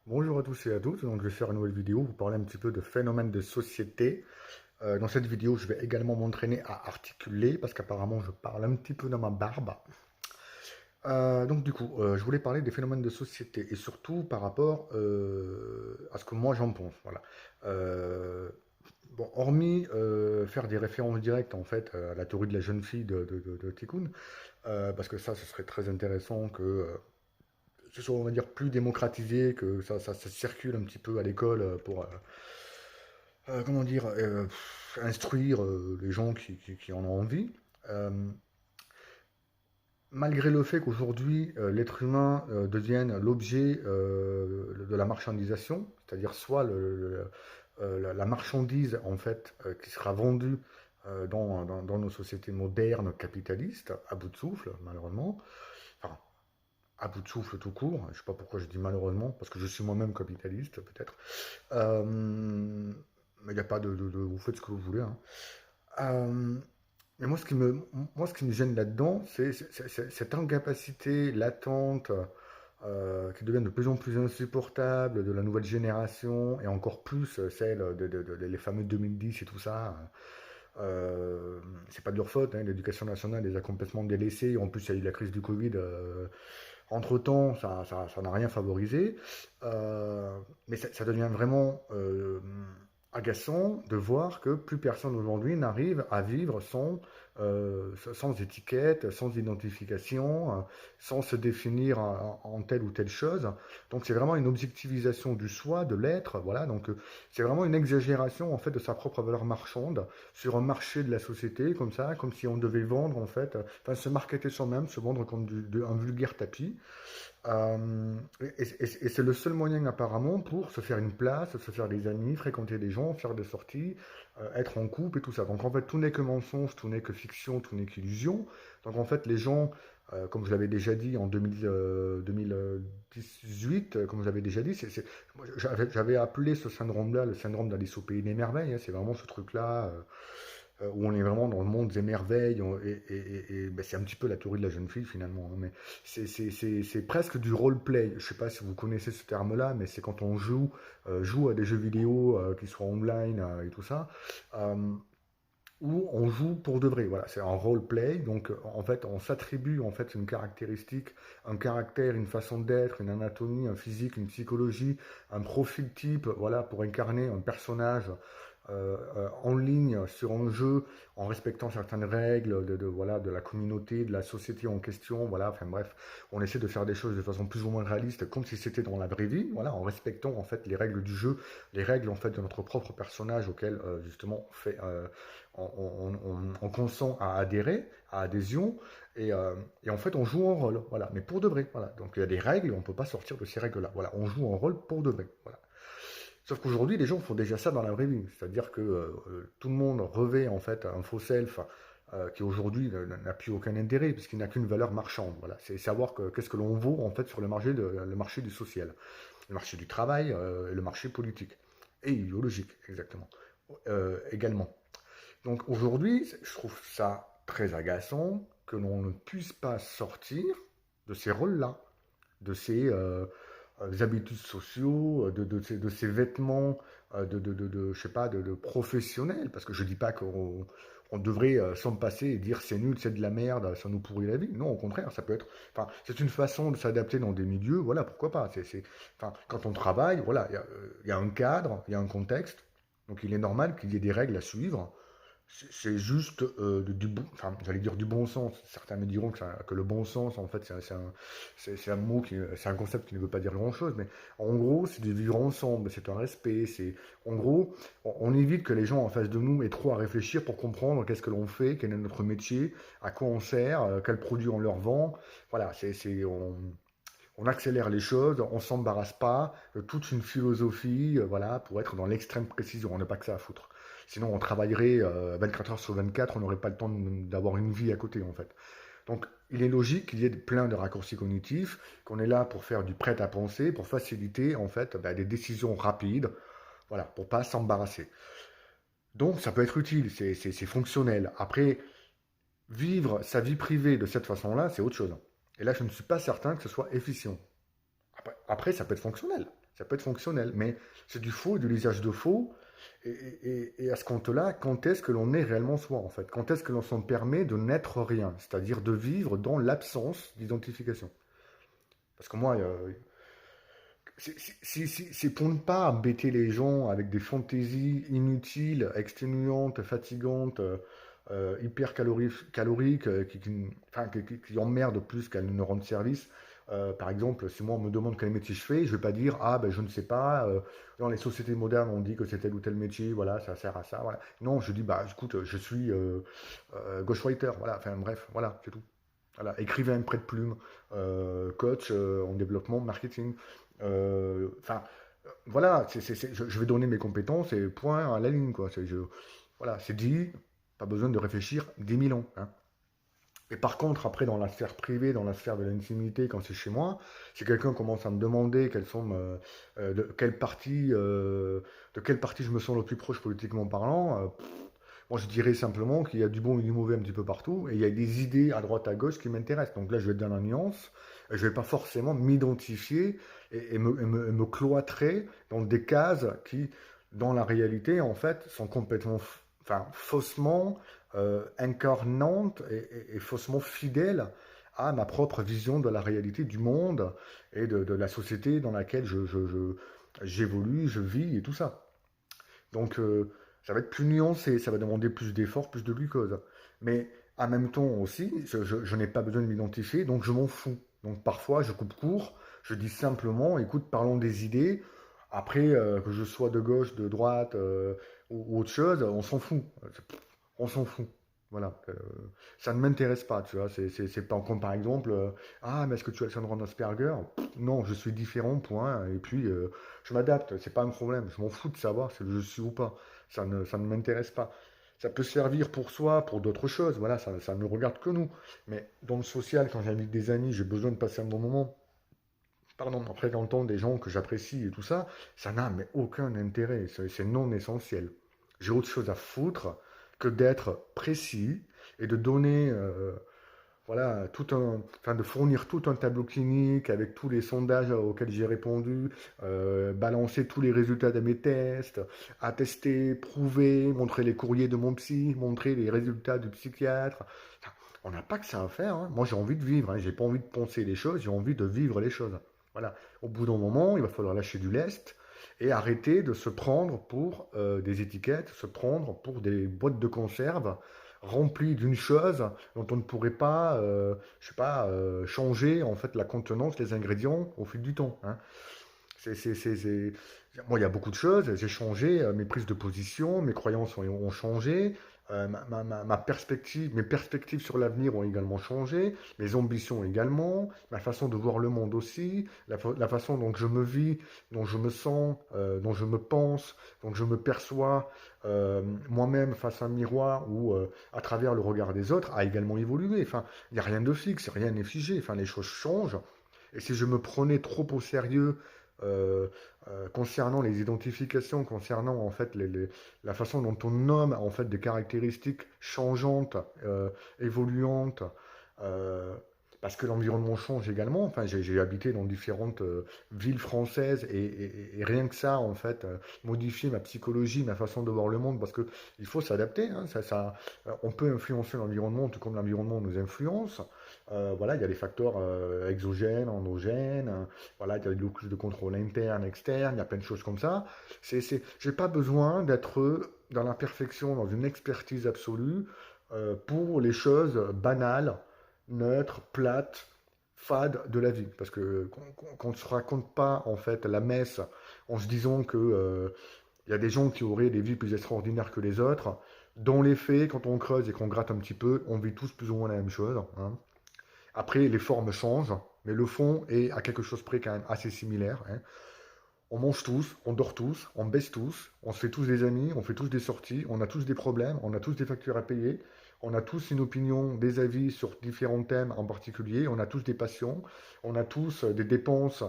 Bonjour à tous et à toutes, donc je vais faire une nouvelle vidéo, vous parler un petit peu de phénomènes de société. Dans cette vidéo, je vais également m'entraîner à articuler, parce qu'apparemment je parle un petit peu dans ma barbe. Donc du coup, je voulais parler des phénomènes de société, et surtout par rapport à ce que moi j'en pense. Voilà. Euh, bon, hormis faire des références directes en fait à la théorie de la jeune fille de Tikkun, parce que ça, ce serait très intéressant que ce soit, on va dire, plus démocratisé, que ça circule un petit peu à l'école pour, comment dire, instruire les gens qui en ont envie. Euh, Malgré le fait qu'aujourd'hui, l'être humain devienne l'objet de la marchandisation, c'est-à-dire soit la marchandise en fait qui sera vendue dans nos sociétés modernes capitalistes, à bout de souffle, malheureusement, enfin, à bout de souffle tout court. Je ne sais pas pourquoi je dis malheureusement, parce que je suis moi-même capitaliste, peut-être. Mais il n'y a pas vous faites ce que vous voulez, hein. Euh, mais moi, ce qui me gêne là-dedans, c'est cette incapacité latente qui devient de plus en plus insupportable de la nouvelle génération, et encore plus celle les fameux 2010 et tout ça. C'est pas de leur faute, hein, l'éducation nationale les a complètement délaissés. En plus, il y a eu la crise du Covid. Entre-temps, ça n'a rien favorisé. Mais ça devient vraiment agaçant de voir que plus personne aujourd'hui n'arrive à vivre sans étiquette, sans identification, sans se définir en telle ou telle chose. Donc c'est vraiment une objectivisation du soi, de l'être, voilà. Donc c'est vraiment une exagération en fait de sa propre valeur marchande sur un marché de la société comme ça, comme si on devait vendre en fait, enfin se marketer soi-même, se vendre comme un vulgaire tapis. Et c'est le seul moyen apparemment pour se faire une place, se faire des amis, fréquenter des gens, faire des sorties, être en couple et tout ça. Donc en fait tout n'est que mensonge, tout n'est que fiction, tout n'est qu'illusion. Donc en fait les gens, comme je l'avais déjà dit en 2018, comme je l'avais déjà dit, moi, j'avais appelé ce syndrome-là le syndrome d'Alice au pays des merveilles, hein. C'est vraiment ce truc-là. Où on est vraiment dans le monde des merveilles, ben, c'est un petit peu la théorie de la jeune fille finalement, hein, mais c'est presque du roleplay. Je sais pas si vous connaissez ce terme-là, mais c'est quand on joue à des jeux vidéo qui soient online et tout ça, euh, où on joue pour de vrai. Voilà, c'est un roleplay, donc en fait on s'attribue en fait une caractéristique, un caractère, une façon d'être, une anatomie, un physique, une psychologie, un profil type, voilà, pour incarner un personnage en ligne sur un jeu en respectant certaines règles voilà, de la communauté, de la société en question. Voilà, enfin bref, on essaie de faire des choses de façon plus ou moins réaliste, comme si c'était dans la vraie vie, voilà, en respectant en fait les règles du jeu, les règles en fait de notre propre personnage auquel justement on consent à adhérer, à adhésion, et en fait on joue un rôle, voilà, mais pour de vrai, voilà. Donc il y a des règles, on ne peut pas sortir de ces règles-là, voilà, on joue un rôle pour de vrai, voilà. Sauf qu'aujourd'hui, les gens font déjà ça dans la vraie vie. C'est-à-dire que tout le monde revêt en fait un faux self qui aujourd'hui n'a plus aucun intérêt puisqu'il n'a qu'une valeur marchande. Voilà, c'est savoir qu'est-ce que l'on vaut en fait sur le marché du social, le marché du travail et le marché politique et idéologique exactement également. Donc aujourd'hui, je trouve ça très agaçant que l'on ne puisse pas sortir de ces rôles-là, de ces habitudes sociaux, de ces vêtements, je sais pas, de professionnels, parce que je dis pas qu'on devrait s'en passer et dire c'est nul, c'est de la merde, ça nous pourrit la vie. Non, au contraire, ça peut être, enfin, c'est une façon de s'adapter dans des milieux, voilà, pourquoi pas. Enfin, quand on travaille, voilà, il y a un cadre, il y a un contexte, donc il est normal qu'il y ait des règles à suivre. C'est juste enfin, j'allais dire du bon sens. Certains me diront que le bon sens, en fait, c'est un mot c'est un concept qui ne veut pas dire grand-chose, mais en gros, c'est de vivre ensemble, c'est un respect, en gros, on évite que les gens en face de nous aient trop à réfléchir pour comprendre qu'est-ce que l'on fait, quel est notre métier, à quoi on sert, quel produit on leur vend. Voilà, on accélère les choses, on s'embarrasse pas, toute une philosophie, voilà, pour être dans l'extrême précision, on n'a pas que ça à foutre. Sinon, on travaillerait 24 heures sur 24, on n'aurait pas le temps d'avoir une vie à côté, en fait. Donc, il est logique qu'il y ait plein de raccourcis cognitifs, qu'on est là pour faire du prêt à penser, pour faciliter, en fait, des décisions rapides, voilà, pour pas s'embarrasser. Donc, ça peut être utile, c'est fonctionnel. Après, vivre sa vie privée de cette façon-là, c'est autre chose. Et là, je ne suis pas certain que ce soit efficient. Après, ça peut être fonctionnel. Ça peut être fonctionnel, mais c'est du faux, du lisage de faux. Et à ce compte-là, quand est-ce que l'on est réellement soi, en fait? Quand est-ce que l'on s'en permet de n'être rien? C'est-à-dire de vivre dans l'absence d'identification. Parce que moi, c'est pour ne pas embêter les gens avec des fantaisies inutiles, exténuantes, fatigantes, hyper caloriques, enfin, qui emmerdent plus qu'elles ne rendent service. Par exemple, si moi on me demande quel métier je fais, je vais pas dire ah ben je ne sais pas. Dans les sociétés modernes, on dit que c'est tel ou tel métier, voilà, ça sert à ça. Voilà. Non, je dis bah écoute, je suis ghostwriter, voilà. Enfin bref, voilà, c'est tout. Voilà, écrivain, prêt de plume, coach en développement, marketing. Enfin, voilà, je vais donner mes compétences et point à la ligne, quoi. Voilà, c'est dit, pas besoin de réfléchir 10 000 ans, hein. Et par contre, après, dans la sphère privée, dans la sphère de l'intimité, quand c'est chez moi, si quelqu'un commence à me demander de quelle partie je me sens le plus proche politiquement parlant, moi je dirais simplement qu'il y a du bon et du mauvais un petit peu partout, et il y a des idées à droite à gauche qui m'intéressent. Donc là, je vais être dans la nuance, et je ne vais pas forcément m'identifier et me cloîtrer dans des cases qui, dans la réalité, en fait, sont complètement, enfin, faussement incarnante et faussement fidèle à ma propre vision de la réalité du monde et de la société dans laquelle j'évolue, je vis et tout ça. Donc ça va être plus nuancé, ça va demander plus d'efforts, plus de glucose. Mais en même temps aussi, je n'ai pas besoin de m'identifier, donc je m'en fous. Donc parfois, je coupe court, je dis simplement, écoute, parlons des idées. Après, que je sois de gauche, de droite ou autre chose, on s'en fout. On s'en fout. Voilà. Ça ne m'intéresse pas, tu vois. C'est pas comme par exemple, ah, mais est-ce que tu as le syndrome d'Asperger? Non, je suis différent, point. Et puis, je m'adapte. C'est pas un problème. Je m'en fous de savoir si je suis ou pas. Ça ne m'intéresse pas. Ça peut servir pour soi, pour d'autres choses. Voilà, ça ne regarde que nous. Mais dans le social, quand j'invite des amis, j'ai besoin de passer un bon moment. Pardon, en fréquentant des gens que j'apprécie et tout ça, ça n'a mais aucun intérêt. C'est non essentiel. J'ai autre chose à foutre que d'être précis et de donner, voilà, enfin de fournir tout un tableau clinique avec tous les sondages auxquels j'ai répondu, balancer tous les résultats de mes tests, attester, prouver, montrer les courriers de mon psy, montrer les résultats du psychiatre. Enfin, on n'a pas que ça à faire, hein. Moi, j'ai envie de vivre, hein. J'ai pas envie de penser les choses, j'ai envie de vivre les choses. Voilà. Au bout d'un moment, il va falloir lâcher du lest et arrêter de se prendre pour des étiquettes, se prendre pour des boîtes de conserve remplies d'une chose dont on ne pourrait pas, je sais pas, changer en fait la contenance, les ingrédients au fil du temps, hein. C'est. Moi, il y a beaucoup de choses. J'ai changé mes prises de position, mes croyances ont changé, mes perspectives sur l'avenir ont également changé, mes ambitions également, ma façon de voir le monde aussi, la façon dont je me vis, dont je me sens, dont je me pense, dont je me perçois moi-même face à un miroir ou à travers le regard des autres a également évolué. Enfin, il n'y a rien de fixe, rien n'est figé. Enfin, les choses changent. Et si je me prenais trop au sérieux euh, concernant les identifications, concernant en fait la façon dont on nomme en fait des caractéristiques changeantes, évoluantes, euh, parce que l'environnement change également. Enfin, j'ai habité dans différentes villes françaises et rien que ça, en fait, modifier ma psychologie, ma façon de voir le monde, parce que il faut s'adapter, hein, on peut influencer l'environnement tout comme l'environnement nous influence. Voilà, il y a des facteurs exogènes, endogènes, voilà, il y a des locus de contrôle interne, externe, il y a plein de choses comme ça. J'ai pas besoin d'être dans la perfection, dans une expertise absolue pour les choses banales, neutres, plates, fades de la vie. Parce que qu'on ne se raconte pas en fait la messe en se disant que il y a des gens qui auraient des vies plus extraordinaires que les autres. Dans les faits, quand on creuse et qu'on gratte un petit peu, on vit tous plus ou moins la même chose, hein. Après, les formes changent, mais le fond est à quelque chose près quand même assez similaire, hein. On mange tous, on dort tous, on baisse tous, on se fait tous des amis, on fait tous des sorties, on a tous des problèmes, on a tous des factures à payer, on a tous une opinion, des avis sur différents thèmes en particulier, on a tous des passions, on a tous des dépenses,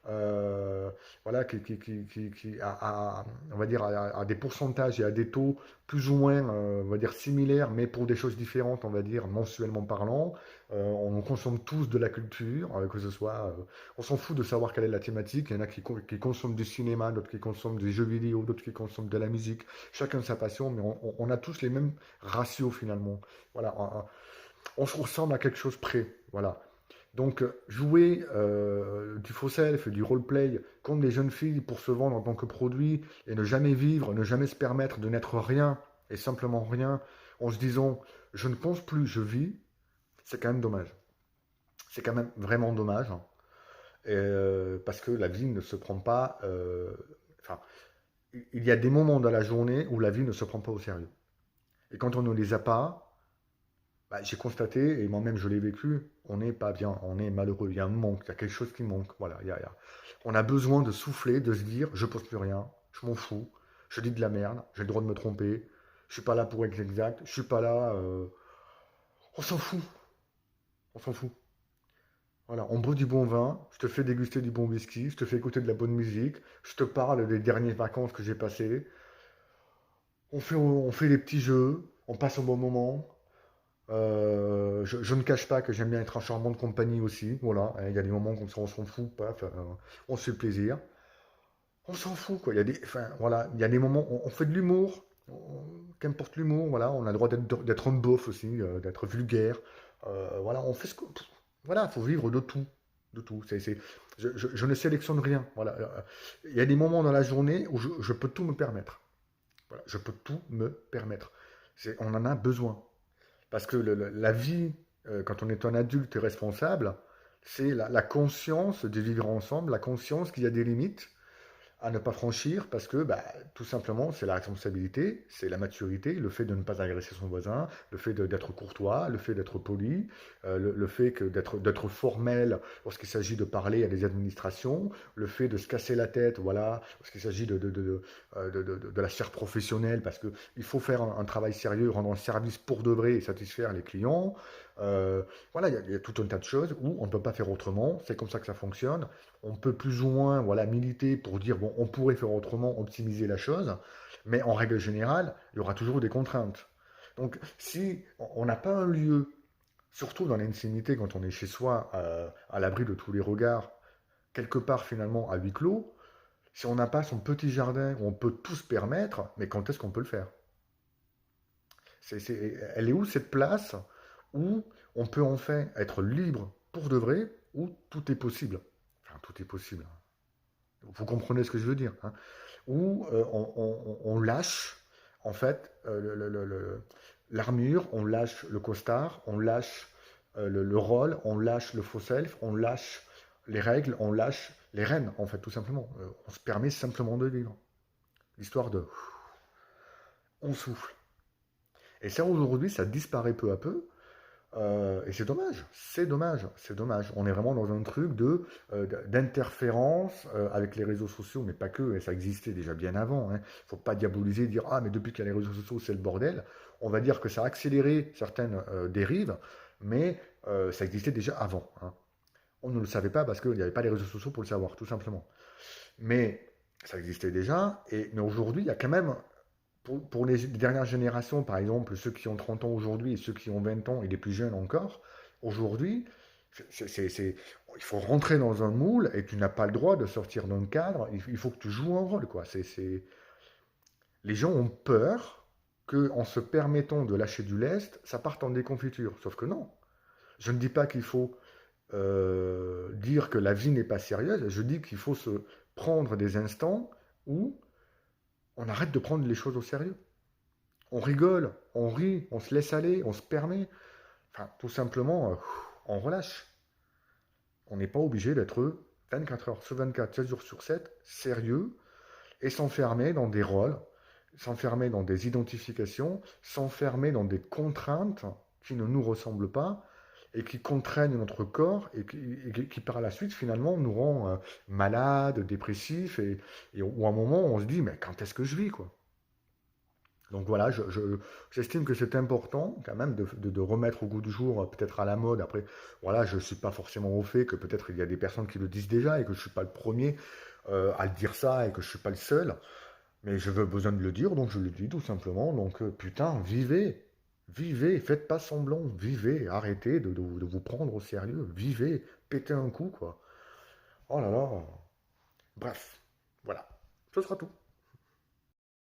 euh, voilà, on va dire, à des pourcentages et à des taux plus ou moins, on va dire, similaires, mais pour des choses différentes, on va dire, mensuellement parlant. On consomme tous de la culture, que ce soit, on s'en fout de savoir quelle est la thématique. Il y en a qui consomment du cinéma, d'autres qui consomment des jeux vidéo, d'autres qui consomment de la musique. Chacun sa passion, mais on a tous les mêmes ratios finalement. Voilà, on se ressemble à quelque chose près. Voilà. Donc, jouer du faux self, du roleplay, comme les jeunes filles pour se vendre en tant que produit et ne jamais vivre, ne jamais se permettre de n'être rien et simplement rien, en se disant je ne pense plus, je vis, c'est quand même dommage. C'est quand même vraiment dommage, hein. Parce que la vie ne se prend pas. Enfin, il y a des moments dans la journée où la vie ne se prend pas au sérieux. Et quand on ne les a pas, bah, j'ai constaté, et moi-même je l'ai vécu, on n'est pas bien, on est malheureux, il y a un manque, il y a quelque chose qui manque. Voilà, on a besoin de souffler, de se dire, je pose plus rien, je m'en fous, je dis de la merde, j'ai le droit de me tromper, je suis pas là pour être exact, je suis pas là, on s'en fout, on s'en fout. Voilà, on boit du bon vin, je te fais déguster du bon whisky, je te fais écouter de la bonne musique, je te parle des dernières vacances que j'ai passées, on fait des petits jeux, on passe un bon moment. Je ne cache pas que j'aime bien être en charmante compagnie aussi. Voilà, il y a des moments comme ça, on s'en fout, paf, on se fait plaisir. On s'en fout, quoi. Il y a des, enfin, voilà, il y a des moments, on fait de l'humour, qu'importe l'humour, voilà, on a le droit d'être un beauf aussi, d'être vulgaire. Voilà, on fait ce que, voilà, il faut vivre de tout, de tout. Je ne sélectionne rien. Voilà, il y a des moments dans la journée où je peux tout me permettre. Voilà, je peux tout me permettre. On en a besoin. Parce que la vie, quand on est un adulte et responsable, c'est la conscience de vivre ensemble, la conscience qu'il y a des limites à ne pas franchir parce que bah, tout simplement c'est la responsabilité, c'est la maturité, le fait de ne pas agresser son voisin, le fait d'être courtois, le fait d'être poli, le fait d'être formel lorsqu'il s'agit de parler à des administrations, le fait de se casser la tête, voilà, lorsqu'il s'agit de la sphère professionnelle parce qu'il faut faire un travail sérieux, rendre un service pour de vrai et satisfaire les clients. Voilà, il y a tout un tas de choses où on ne peut pas faire autrement, c'est comme ça que ça fonctionne. On peut plus ou moins voilà, militer pour dire, bon, on pourrait faire autrement, optimiser la chose, mais en règle générale, il y aura toujours des contraintes. Donc, si on n'a pas un lieu, surtout dans l'intimité, quand on est chez soi, à l'abri de tous les regards, quelque part finalement à huis clos, si on n'a pas son petit jardin où on peut tout se permettre, mais quand est-ce qu'on peut le faire? Elle est où cette place où on peut enfin être libre pour de vrai, où tout est possible? Enfin, tout est possible. Vous comprenez ce que je veux dire, hein? Où on lâche, en fait, l'armure, on lâche le costard, on lâche le rôle, on lâche le faux self, on lâche les règles, on lâche les rênes, en fait, tout simplement. On se permet simplement de vivre. L'histoire de... On souffle. Et ça, aujourd'hui, ça disparaît peu à peu. Et c'est dommage, c'est dommage, c'est dommage. On est vraiment dans un truc d'interférence avec les réseaux sociaux, mais pas que, et ça existait déjà bien avant, hein. Faut pas diaboliser, dire ah mais depuis qu'il y a les réseaux sociaux c'est le bordel. On va dire que ça a accéléré certaines dérives, mais ça existait déjà avant, hein. On ne le savait pas parce qu'il n'y avait pas les réseaux sociaux pour le savoir, tout simplement. Mais ça existait déjà, mais aujourd'hui il y a quand même pour les dernières générations, par exemple, ceux qui ont 30 ans aujourd'hui et ceux qui ont 20 ans et les plus jeunes encore, aujourd'hui, il faut rentrer dans un moule et tu n'as pas le droit de sortir d'un cadre. Il faut que tu joues un rôle, quoi. Les gens ont peur qu'en se permettant de lâcher du lest, ça parte en déconfiture. Sauf que non. Je ne dis pas qu'il faut dire que la vie n'est pas sérieuse. Je dis qu'il faut se prendre des instants où on arrête de prendre les choses au sérieux. On rigole, on rit, on se laisse aller, on se permet. Enfin, tout simplement, on relâche. On n'est pas obligé d'être 24 heures sur 24, 7 jours sur 7, sérieux, et s'enfermer dans des rôles, s'enfermer dans des identifications, s'enfermer dans des contraintes qui ne nous ressemblent pas et qui contraignent notre corps et qui par la suite finalement nous rend malades, dépressifs et où à un moment on se dit mais quand est-ce que je vis quoi? Donc voilà, j'estime que c'est important quand même de remettre au goût du jour, peut-être à la mode. Après, voilà, je ne suis pas forcément au fait que peut-être il y a des personnes qui le disent déjà et que je ne suis pas le premier. à le dire ça et que je suis pas le seul. Mais je veux besoin de le dire, donc je le dis tout simplement. Donc putain, vivez, vivez, faites pas semblant, vivez, arrêtez de vous prendre au sérieux, vivez, pétez un coup, quoi. Oh là là. Bref, voilà. Ce sera tout.